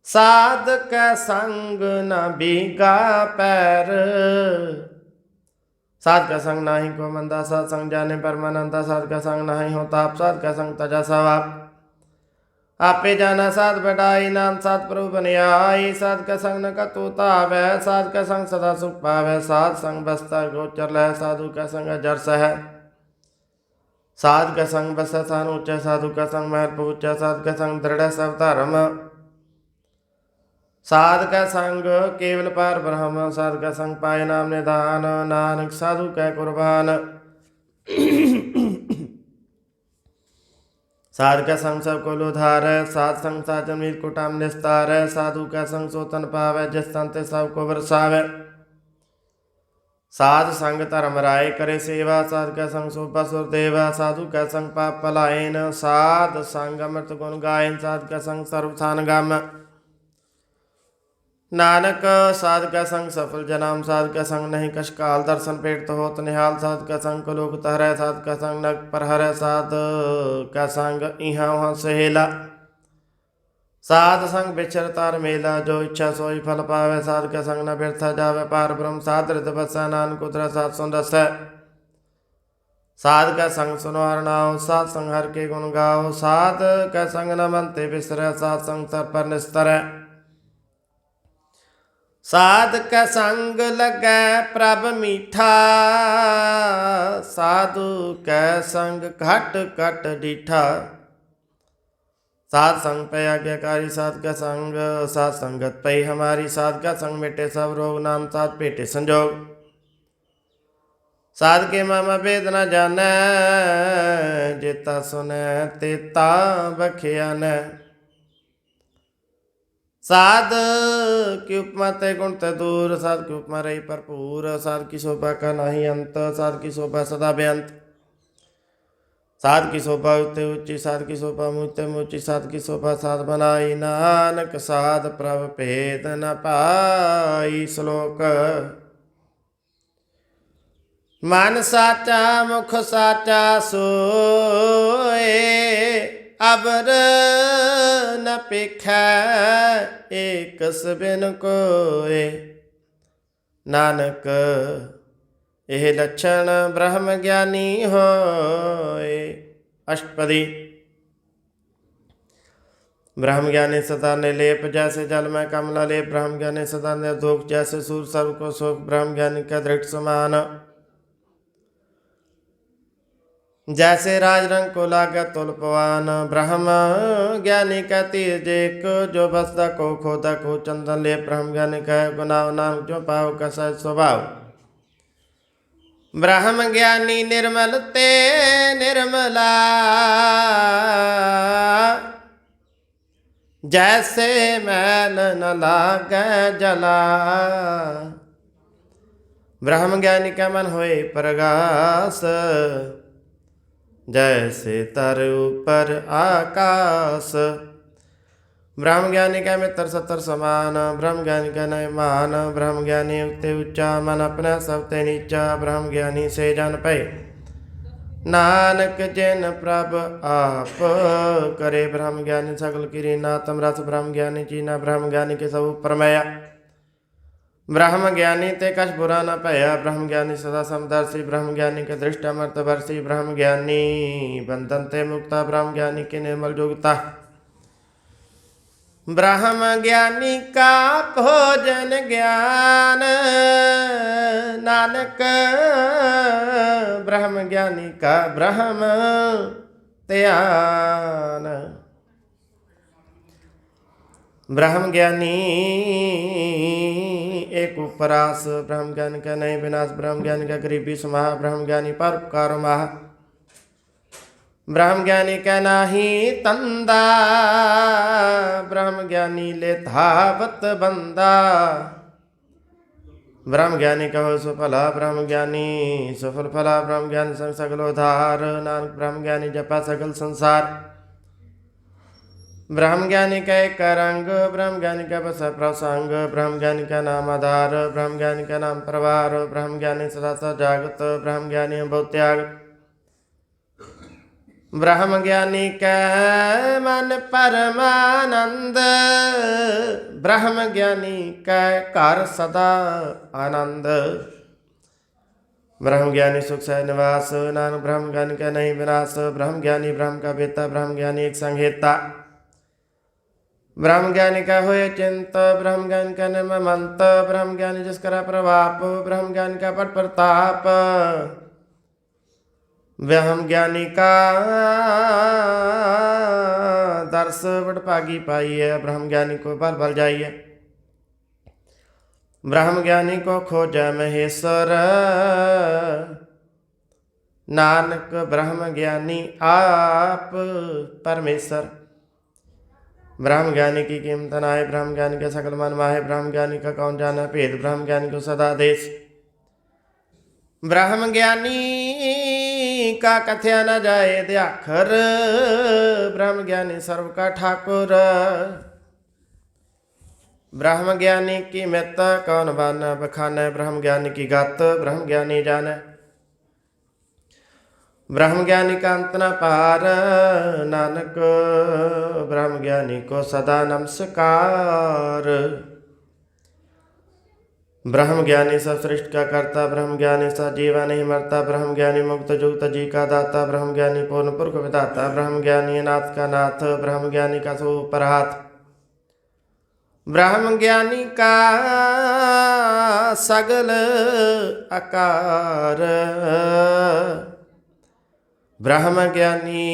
साध का संग न बीगा पैर। साध का संग नाही को मंदा, साध संग जाने परमानंदा। साध का संग नाही हो ताप, साध का संग तजा सवाप। आपे जाना साध बढ़ाई, नाम साध प्रभु बनियाई। साध का संग न कतु तावै, साध का संग सदा सुख पावै। साध संग बस्ता गोचर लह, साधु का संग जरस है। साध का संग बस स्थान ऊंचा, साधु का संग महल पूचा। साध का संग दृढ़ सब धर्म, साध का संग केवल पार ब्रह्म। साध का संग पाए नाम निधान, नानक साधु का कुर्बान। साध का संग सब को लोधार, साध संग साजन मीर कुटाम निस्तार। साधु का संग सोतन पावे, जिस तन सब को बरसावे। साध संग धर्म राय करे सेवा, साध का संग शोभा सुर देवा। साधु का संग पाप पलायन, साध संग अमृत गुण गायन। साध का संग सर्वथान गम, नानक साध का संग सफल जनाम। साध का संग नहीं कश काल, दर्शन पेट तो होत निहाल। साध का संग को लोक तहरै, साध का संग नग पर हरै। साध का संग इहाँ वहाँ सहेला, साध संग बिछर तार मेला। जो इच्छा सोई फल पावे, साध का संग न व्यर्थ जावे पार ब्रह्म। साध हृदय बसा नानक उतरै, साध सुन रस है। साध का संग सुनो हर नाओ, साध संग हर के गुण गाओ। साध का संग न मन ते बिसरै, साध संग सर पर निस्तर है। साध का संग लगै प्रभ मीठा, साधु कै संग घट घट डीठा। साध संग पे आज्ञाकारी, साध का संग साध संगत पे हमारी। साध का संग मिटे सब रोग, नाम साध पेटे संजोग। साध के मामा भेद न जानै, जेता सुनै तेता बखिया नै। साध की उपमा ते गुण ते दूर, साध की उपमा रही भरपूर। साध की शोभा का नहीं अंत, साध की शोभा सदा बेअंत। साध की शोभा उते ऊंची, साध की शोभा मुँहते मुँची। साध की शोभा साध बनाई, नानक साध प्रभ भेद न पाई। श्लोक मन साचा मुख साचा सोए, अबर न पिखै एक बिन कोय। नानक एह लक्षण ब्रह्म ज्ञानी होय। अष्टपदी। ब्रह्म ज्ञानी सदा निर्लेप, जैसे जल में कमला लेप। ब्रह्म ज्ञानी सदा निर्दोष, जैसे सूर्य सर्व को शोक। ब्रह्म ज्ञानी का दृढ़ समान, जैसे राजरंग को लागे तुलपवान। ब्रह्म ज्ञानी का तीर जेक, जो बसदा को खोदा को चंदन ले। ब्रह्म ज्ञानी का गुनाह नाम, जो पाव का सहज स्वभाव। ब्रह्म ज्ञानी निर्मल ते निर्मला, जैसे मैल न लागे जला। ब्रह्म ज्ञानी का मन होए प्रगास, जैसे तर ऊपर आकाश। ब्रह्म ज्ञानी का मित्र सतर समान, ब्रह्म ज्ञानी का नय मान। ब्रह्म ज्ञानी उगते ऊंचा, मन अपना सबते नीचा। ब्रह्म ज्ञानी से जान पे, नानक जिन प्रभ आप करे। ब्रह्म ज्ञानी सकल किरी नातम रस, ब्रह्म ज्ञानी चीना। ब्रह्म ज्ञानी के सब प्रमेया, ब्रह्म ज्ञानी ते कछ बुरा न पया। ब्रह्म ज्ञानी सदा समदर्शी, ब्रह्म ज्ञानी के दृष्ट अमृत वर्षी। ब्रह्म ज्ञानी बंधन ते मुक्ता, ब्रह्म ज्ञानी के निर्मल जोगता। ब्रह्म ज्ञानी का भोजन ज्ञान, नानक ब्रह्म ज्ञानी का ब्रह्म ध्यान। ब्रह्म ज्ञानी एक उपरास, ब्रह्म ज्ञानी का नहीं विनाश। ब्रह्म ज्ञानी का गरीबी समाह, ब्रह्म ज्ञानी परोपकार माह। ब्रह्म ज्ञानी कै नाही तंदा, ब्रह्म ज्ञानी ले धावत बंदा। ब्रह्म ज्ञानी कहो सुफला, ब्रह्म ज्ञानी सफल फला। ब्रह्म ज्ञानी संग सगल उधार, नानक ब्रह्म ज्ञानी जपा सगल संसार। ब्रह्म ज्ञानी का एक रंग, ब्रह्म ज्ञानी का बस प्रसंग। ब्रह्म ज्ञानी का नाम आधार, ब्रह्म ज्ञानी का नाम प्रवार। ब्रह्म ज्ञानी सदा जागत, ब्रह्म ज्ञानी बहुत त्याग। ब्रह्म ज्ञानी का मन परमानंद, ब्रह्म ज्ञानी का घर सदा आनंद। ब्रह्म ज्ञानी सुख सह निवास, नानक ब्रह्म ज्ञानी का नहीं विनाश। ब्रह्म ज्ञानी ब्रह्म का बेता, ब्रह्म ज्ञानी एक संहेता। ब्रह्म ज्ञानी का होए चिंत, ब्रह्म ज्ञानी का निर्मल मंत। ब्रह्म ज्ञानी जिस करा प्रभाप, ब्रह्म ज्ञानी का पट प्रताप। ब्रह्म ज्ञानी का दर्श वडभागी पाइए, ब्रह्म ज्ञानी को बल बल जाइए। ब्रह्म ज्ञानी को खोज महेश्वर, नानक ब्रह्म ज्ञानी आप परमेश्वर। ब्रह्म ज्ञानी की कीमत नाय, ब्रह्म ज्ञानी के सकल मन माहे। ब्रह्म ज्ञानी का कौन जाना भेद, ब्रह्म ज्ञानी को सदा देश। ब्रह्म ज्ञानी का कथया न जाए द्याखर, ब्रह्म ज्ञानी सर्व का ठाकुर। ब्रह्म ज्ञानी की मित कौन बान बखाने, ब्रह्म ज्ञानी की गत ब्रह्म ज्ञानी जाने। ब्रह्म ज्ञानी का अंत न पार, नानक ब्रह्म ज्ञानी को सदा नमस्कार। ब्रह्म ज्ञानी सब सृष्टि का करता, ब्रह्म ज्ञानी सा जीवा नहीं मरता। ब्रह्म ज्ञानी मुक्त जुक्त जी का दाता, ब्रह्म ज्ञानी पूर्ण पुरख विदाता। ब्रह्म ज्ञानी नाथ का नाथ, ब्रह्म ज्ञानी का सो ऊपर हाथ। ब्रह्म ज्ञानी का सगल आकार, ब्रह्म ज्ञानी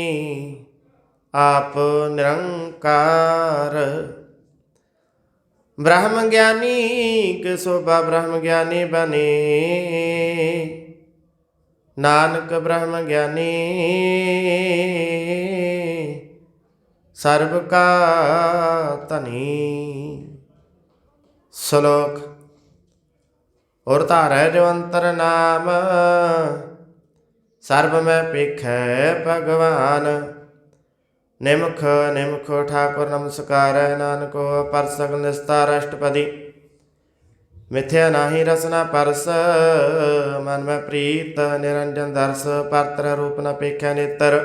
आप निरंकार। ब्रह्म ज्ञानी के शोभा ब्रह्म ज्ञानी बने, नानक ब्रह्म ज्ञानी सर्व का धनी। श्लोक और तारै जो अंतर नाम, सर्व में पेखै भगवान। निमुख निमुख ठाकुर नमस्कार, नानको पर सगल निस्तार अष्टपदी। मिथ्या नाही रसना परस, मन में प्रीत निरंजन दर्श। पात्र रूप न पेख्या नेत्र,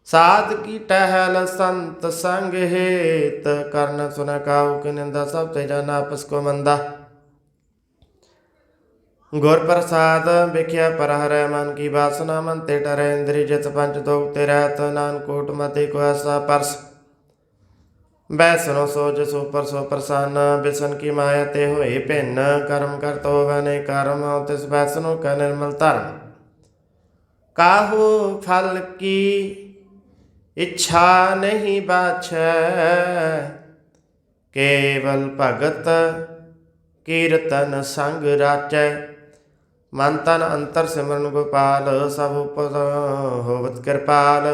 साध की टहल संत संग हेत। कर्ण सुन काहू की निंदा, सब ते जन आपस को मंदा। गुर प्रसाद बिख्या पर हरै, मन की वासना मन ते डरै। इंद्रिय जित पंच दोगते रहत, नानकोट मते को ऐसा परस। बैसनो सोज सो पर सो प्रसन्न, बिसन की माया ते होए भिन्न। कर्म कर तो वने कर्म, तिस बैसनो का निर्मल धर्म। काहू फल की इच्छा नहीं बाछै, केवल भगत कीर्तन संग राचै। मन तन अंतर सिमरन गोपाल, सब उपद होवत कृपाल।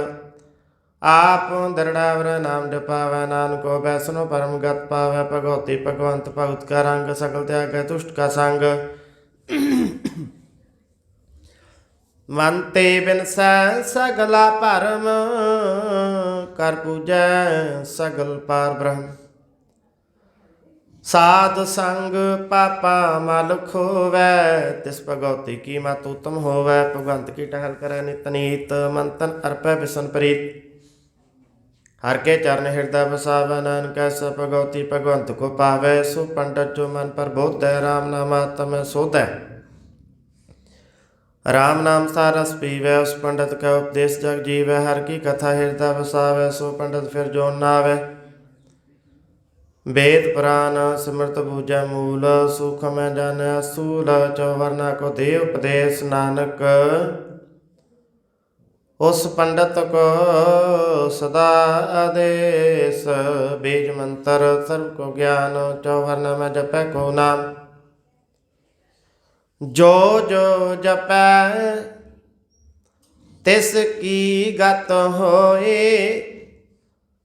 आप दृढ़ावर नाम जपावै, नानको बैसनो परम गत पावै। भगवती भगवंत भगत का रंग, सकल त्याग तुष्ट का संग। मन ते बिनसै सगला परम, कर पूजै सगल पार ब्रह्म। साध संग पापा मल खोवै, तिस भगवती की मत उत्तम होवै। भगवंत की टहल करै नित नीत, मन तन अर्पै बिसन प्रीत। हर के चरण हृदय बसावै, नानक ऐसा भगवती भगवंत को पावै। सो पंडित जो मन पर बोधै, राम नाम आत्म सोधै। राम नाम सारस पीवै, उस पंडित का उपदेश जग जीवै। हर की कथा हृदय बसावै, सो पंडित फिर जोन न आवै। वेद पुराण सिमृत बूझै मूल, सुख में जन असूल। चौवर्णा को दे उपदेश, नानक उस पंडित को सदा आदेश। बीज मंत्र सर्व को ज्ञान, चौवर्ण में जपै को नाम। जो जो जपै तिस की गत होए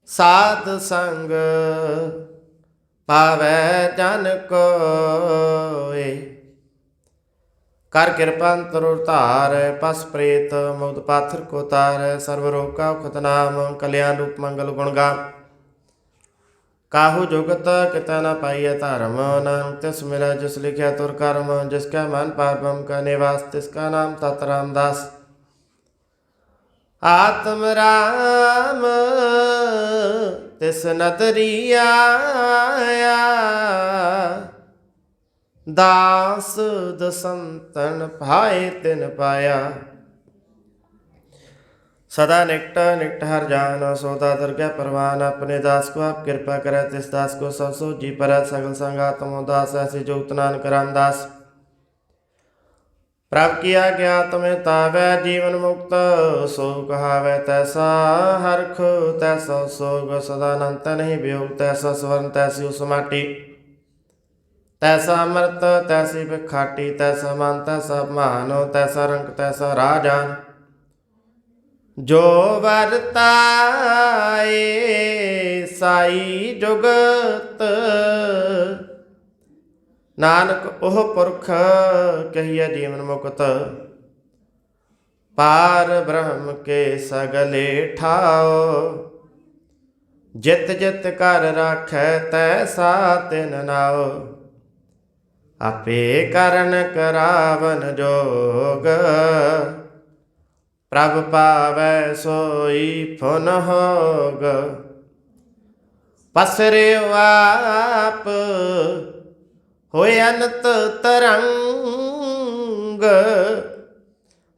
साध संग पावै जन कोए। कर कृपा अंतर धार पस प्रेत मुक्त पाथर को तार सर्व रोग का उखत नाम कल्याण रूप मंगल गुण गा। काहू जुगत किता न पाइय धर्म नानक तिस मिलै जिस लिखिया तुर कर्म। जिसका मन पापम का निवास तिसका नाम तत रामदास। आत्म राम तिस नदरी आया दास दसंतन भाए तिन पाया। सदा निकट निकट हर जान सौदा दुर्गा परवान। अपने दास को आप कृपा करे तिस दास को सब सो जी पर सगल संगातम दास ऐसे जुगत नानक रामदास। प्रभ किया गया तुम्हें तावै जीवन मुक्त सो कहावै तैसा हरख तैसा सोग। सदानंत नहीं वियोग तैसा स्वर्ण तैसी उस माटी। तैसा अमृत तैसी भिखाटी तैसा मान तैसा मान तैसा रंग तैसा राजान। जो वरताए साई जुगत नानक ओह पुरख कहिए जीवन मुक्त। पार ब्रह्म के सगले ठाओ जित जित कर राखै तैसा तिन नाओ। आपे करन करावन जोग प्रभ पावै सोई फुन होग। पसरे आप होय अनत तरंग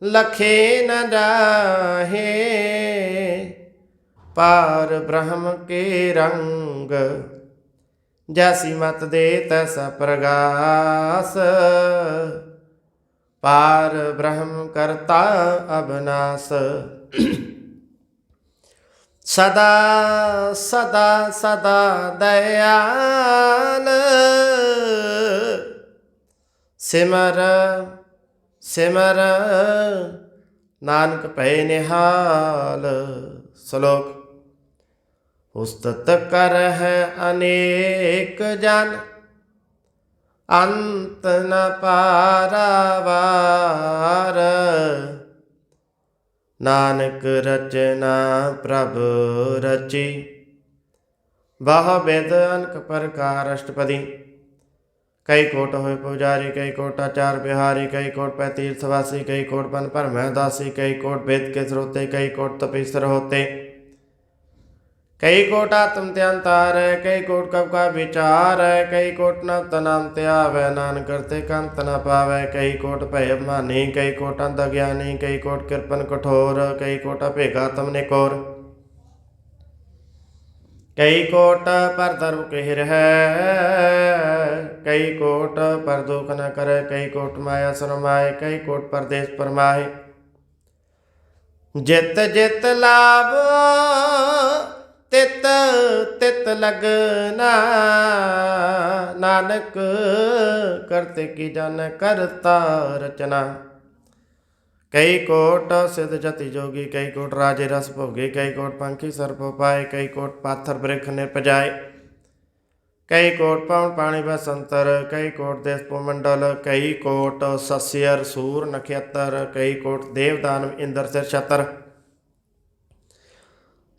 लखे न जाहे पार ब्रह्म के रंग। जैसी मत दे तैसा प्रगास पार ब्रह्म करता अबनास। सदा सदा सदा दयाल सिमर सिमर नानक पै निहाल। श्लोक उस्तत कर है अनेक जन अंत न पारावार। नानक रचना प्रभु रची बाह वेद अनक प्रकार अष्टपदी। कई कोट होए पुजारी कई कोट आचार बिहारी कई कोट पै तीर्थवासी कई कोट बन पर महदासी कई कोट वेद के श्रोते कई कोट तपीसर होते। कई कोट आत्म त्यांतार है कई कोट कब का विचार है। कई कोट न तनाम त्यावै नान करते कंत न पावै। कई कोट भय अभिमानी कई कोट अंध ज्ञानी कई कोट कृपन कठोर कई कोट अभेगा तम निकोर। कई कोट पर धर्म कहर है कई कोट पर दुख न करे। कई कोट माया शरमाए कई कोट परदेश परमाहे। जित जित लाभ तित तित लगना नानक करते की जन करता रचना। कई कोट सिद्ध जति जोगी कई कोट राजे रस भोगे। कई कोट पंखी सर्प पाए कई कोट पाथर वृक्ष निपजाए। कई कोट पवन पाणी बसंतर कई कोट देश पुमंडल। कई कोट सस्यर सूर नक्षत्र कई कोट देव दानव इंद्र सिर छतर।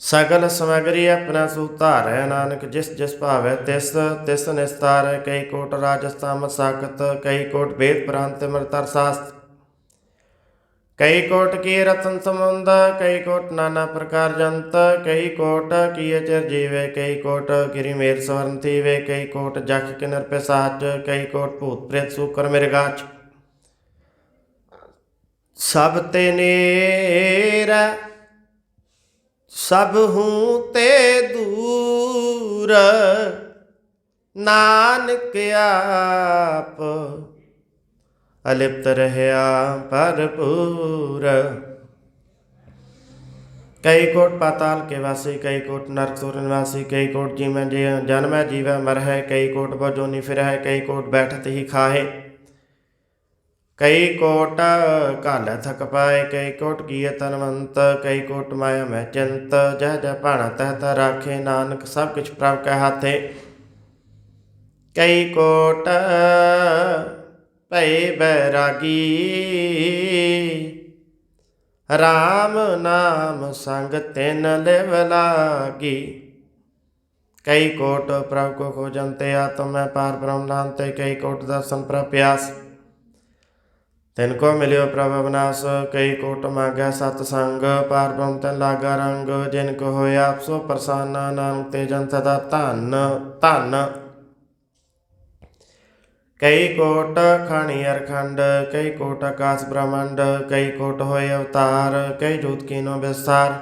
सगल समगरी अपना सूतार है नानक जिस जिस भावै तिस तिस निस्तार। कई कोट राजस्थान साकत कई कोट वेद प्रांत मृतर शास्त्र। कई कोट की रतन समुंद कई कोट नाना प्रकार जंत। कई कोट किए चिर जीवे कई कोट गिरि मेर स्वर्ण थीवे। कई कोट जख किन्नर पिशाच कई कोट भूत प्रेत सूकर मृगाच। सब ते नेर सब हूँ ते दूर नानक आप अलिप्त रहया भरपूर। कई कोट पाताल के वासी कई कोट नरक सुर निवासी। कई कोट जी में जन्म जीव मर है कई कोट बजोनी फिर है। कई कोट बैठत ही खाहे कई कोट घाल थक पाए, कई कोट किए तनवंत, कई कोट माया मैं चिंत। जह जह भाणा तह तह राखे, नानक सब किछ प्रभ कै हाथे। कई कोट भय बैरागी, राम नाम संग तिन लिव लागी। कई कोट प्रभ को खोजन ते, आत्म मैं पार ब्रह्म नाम ते। कई कोट दर्शन प्रभ प्यास, तिनको मिलियो प्रभ अविनाश। कई कोट मांगै सतसंग, पार ब्रह्म तिन लागा रंग। जिनको होए आप सो प्रसन्न, नानक ते जन सदा धन धन। कई कोट खानी अरखंड, कई कोट आकाश ब्रह्मंड। कई कोट होए अवतार, कई जोत कीनो विस्तार।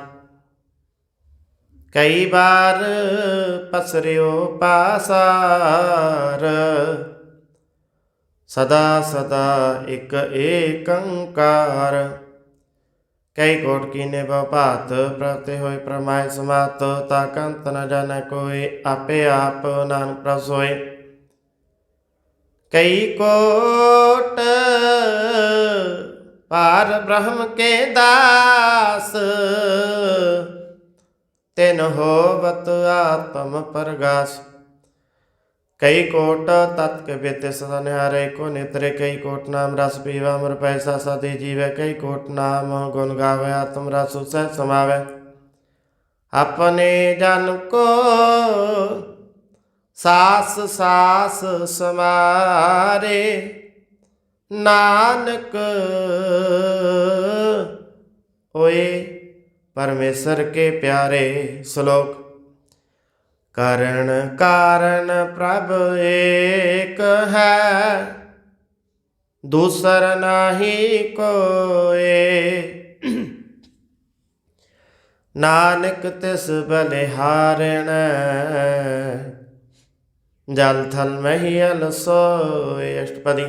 कई बार पसरियो पासार, सदा सदा एक एकंकार। कई कोट कीने भात, प्रति होए प्रमाय समात। ताकंत न जाने कोई, आपे आप नानक प्रभ सोए। कई कोट पार ब्रह्म के दास, तिन होवत आत्म प्रगास। कई कोट तत्क विद्य सदा निहारे, को नित्रे। कई कोट नाम रस पीवा, अमर पैसा सदी जीवे। कई कोट नाम गुण गावे, आत्म रस सह समावे। अपने जन को सास सास समारे, नानक होए परमेश्वर के प्यारे। श्लोक। करण कारण प्रभ एक है, दूसर नाही कोए। नानक तिस बलिहारण, जल थल महियल सोए। अष्टपदी।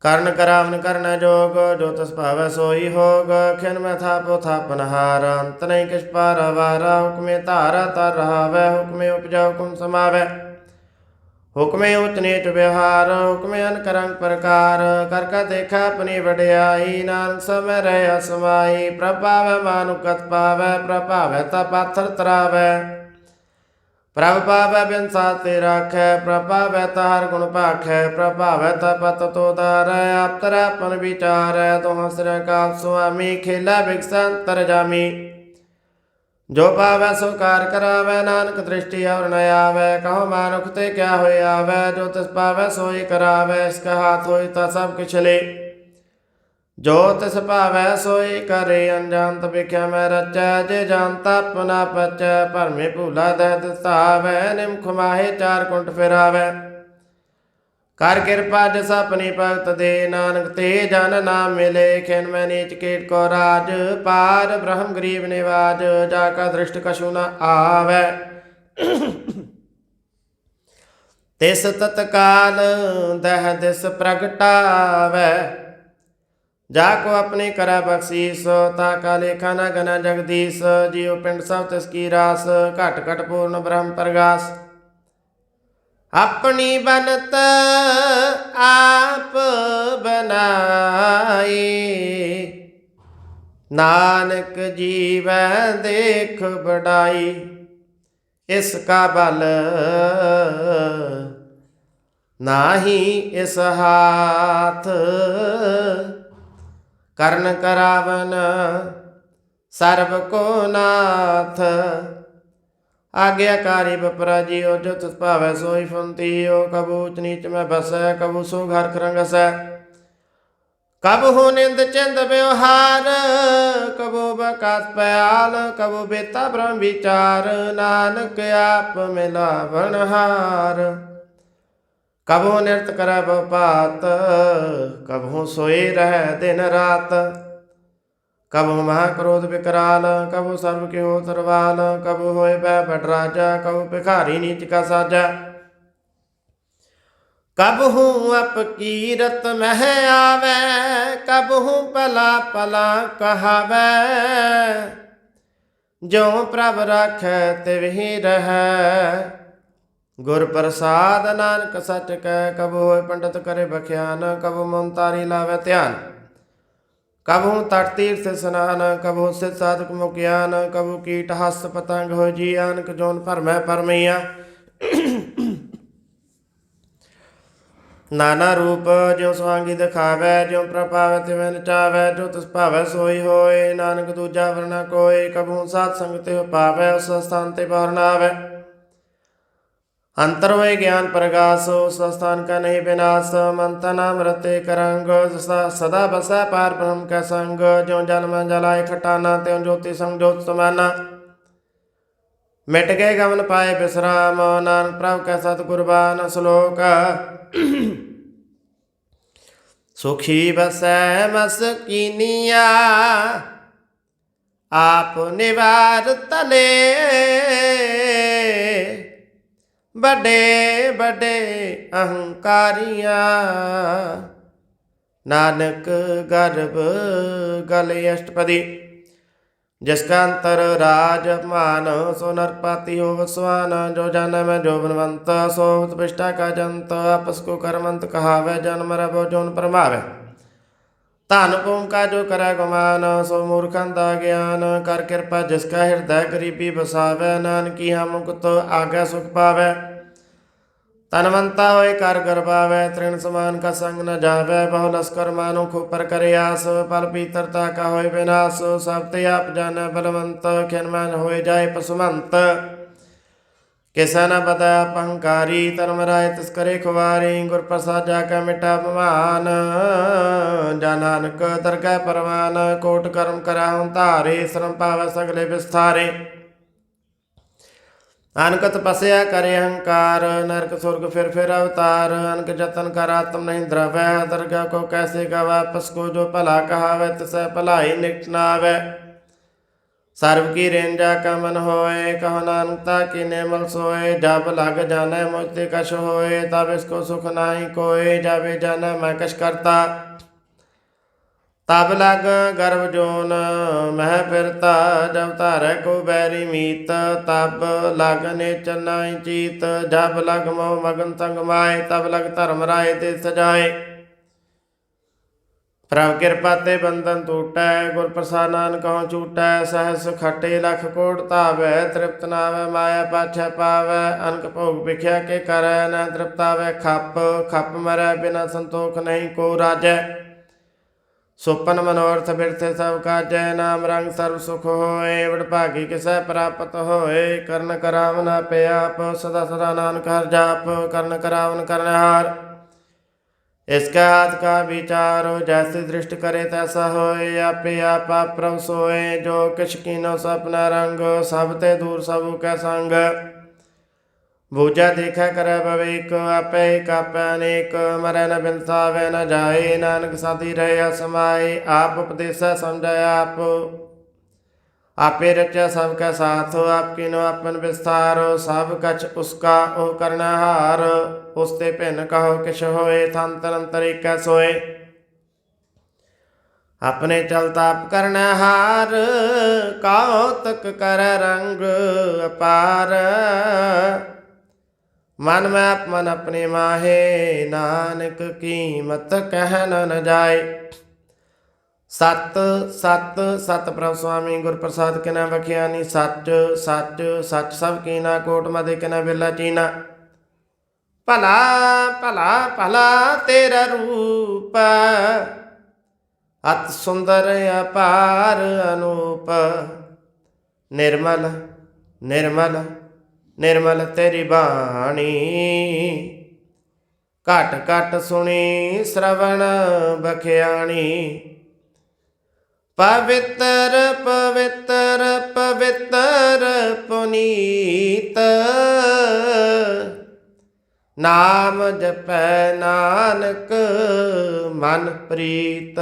कर्ण करावन कर्ण जोग, जो तस भावै सोई होग। खिन में थापो थापनहार, अंत नहीं किस पार वारा। हुक्मे धारा तर रहावै, हुक्मे उपजा हुकुम समावै। हुक्मे उच नीच व्यवहार, हुक्मे अनक रंग प्रकार। कर का देखा अपनी वड्याई, नानक समय रहे समाई। प्रभ पावै मानुख गत पावै, प्रभ पावै ता पाथर तरावै। प्रभ पावै बिन साथे राखै, प्रभ पावै ता हर गुण भाखै। प्रभ पावै ता पत तो धारै, आप तरापन विचारै। दोहां सिर काल सुआमी, खेला बिगसा अंतरजामी। जो पावै सो कार करावै, नानक दृष्टि और न आवै। कहो मानुख ते क्या होए आवै, जो तिस पावै सोई करावै। इसका हाथ होई ता सब किछ ले, जो तिस भावै सोई करे। अनजानत भिख्या मैं रचै, जे जानता अपना पचै। भरमे भूला दह दिसावै, निमख माहे चार कुंट फिरावै। कर कृपा जिस अपनी भगत दे, नानक ते जन नाम मिले। खिन मैं नीच कीट को राज, पार ब्रह्म गरीब निवाज। जाका दृष्ट कछु न आवै, तिस तत्काल दह दिस प्रगटावै। जाको अपने करा बख्शीस, ताका लेखा न गना जगदीश। जियो पिंड सब तिसकी रास, घट घट पूर्ण ब्रह्म प्रगास। अपनी बनत आप बनाई, नानक जीवै देख बढ़ाई। इसका बल नाही इस हाथ, कर्ण करावन सर्व को नाथ। आज्ञाकारी बपरा जियो, जो तिस भावै सोई फुंतियो। कबू ऊच नीच में बसै, कबू सो घर खरंगसै। कबहू निंद चिंद व्यवहार, कबू बकास पयाल। कबू बेता ब्रह्म विचार, नानक आप मिलावन हार। कबहू नृत करब पात, कबहू सोई रह दिन रात। कबहू महाक्रोध विकराल, कबहू सर्व के हो सरवाल। कबहू होए वह बड़ राजा, कबहू भिखारी नीच का साजा। कबहू अपकीरत मह आवै, कबहू पला पला कहावै। जो प्रभ राखै तिवहि रहै, गुर प्रसाद नानक सच कह, कबु होय पंडित करे बख्यान, कबु मुमतारी लावे ध्यान, कबहू तट तीर्थ स्नान, कबहू सिद्ध साधक मुक्यान, कबू कीट हस्त पतंग हो जी आनक जोन भरमै परमैया। नाना रूप ज्यों सुहांगी दिखावै, ज्यों प्रभावै तिवें नचावै, जो तिस भावै सोई होय, नानक दूजा वरना कोय, कबहू साध संग तिह पावै, उस स्थान ते बाहर न आवै। अंतर होए ज्ञान प्रगास, उस स्थान का नहीं विनाश, मंता नाम रते करंग, सदा बसै पार ब्रह्म का संग, ज्यों जल में जलाए खटाना, त्यों ज्योति संग ज्योत समाना। मिट गए गमन पाए विश्राम, नानक प्रभु कै सतगुरबान। श्लोक सुखी बसै मस्कीनिया, आप निवार तले, बड़े बड़े अहंकारिया, नानक गर्भ गल अष्टपदी। जिसका अंतर राज अपमान, सो नरपाति हो वसवान, जो जान में जो बनवंत, सो उत्पिष्टा का जंत, आपस को करमंत कहावे, जन्म रबो जोन परमावे। धन भूम का जो करे गुमान, सो मूर्खंता ज्ञान, कर कृपा जिसका हृदय गरीबी बसावे, नानकी हम मुक्त आगे सुख पावे। तनवंता होए कर गर्भावे, तृण समान का संग न जावे, बहु लस्कर मानो खूपर करे आस, फल पीतरता का होए विनाश, सब ते आप जाने बलवंत, खिन मन होए जाए पशुमंत। किसा न बता अहंकारी, धर्म राय तिस करे खुवारी, गुर प्रसाद जाके मिटा अपमान, जा नानक दरगह परवान, कोट कर्म कराहूं धारे, श्रम पावे सगले विस्तारे। अनक तपस्या करे अहंकार, नरक स्वर्ग फिर अवतार, अनक जतन कर आत्म नहीं द्रवै, दरगाह को कैसे गवा, आपस को जो भला कहावै, तिसै भलाई निकट न आवै। सर्व की रेंजा का मन होए, कहो नानकता की नेमल सोए, जब लग जाने मुझते कश होए, तब इसको सुख नाही कोय, जावे जाने मैं कश करता। तब लग गर्भ जोन मह फिरता, जब तारे को बैरी मीत, तब लग नेचर नाई चीत, जब लग मोह मगन संग माए, तब लग धर्म राय ते सजाए। प्रभ कृपा ते बंधन टूटै, गुर प्रसाद नानक कहूँ छूटै, सहस खटे लख कोट तावै, तृप्त नावै माया पाछै पावै, अनक भोग भिख्या के करै, न तृप्तावै खप, खप मरै बिना संतोख नहीं को राजै। सुपन मनोरथ बिरथे सब काजै, नाम रंग सर्व सुख होए, वडभागी किसै प्राप्त होए, करण करावन आपे आप, सदा सदा नानक हर जाप, करण करावन करनहार। इसका हाथ का विचार, जैसी दृष्टि करे तैसा होए, आपे आप प्रभु सोए, जो किछ कीनो सपना रंग, सब ते दूर सब कै संग। बूझा देखा करे भवेक, आपे कापै अनेक, मरै न बिनसावे न जाए, नानक साथी रहे समाए, आप उपदेश समझै आप। आपे रचा सबका साथ, आपकी नो अपन विस्तार, सब कछ उसका ओह करनहार, उसते भिन्न कहो किश होए, थन तरंतर एकै सोए। अपने चलता आप करनहार, कौतक कर रंग अपार, मन में आप मन अपने माहे, नानक कीमत कहन न जाए। सत सत सत प्रभु स्वामी गुर प्रसाद किना बखियानी, सच सच सच सब कीना, कोट मधे किना बिला चीना। भला भला भला तेरा रूप, अत सुंदर अपार अनूप, निर्मल निर्मल निर्मल तेरी बाणी, घट घट सुनी श्रवण बखियाणी। पवित्र पवित्र पवित्र पुनीत, नाम जपै नानक मन प्रीत।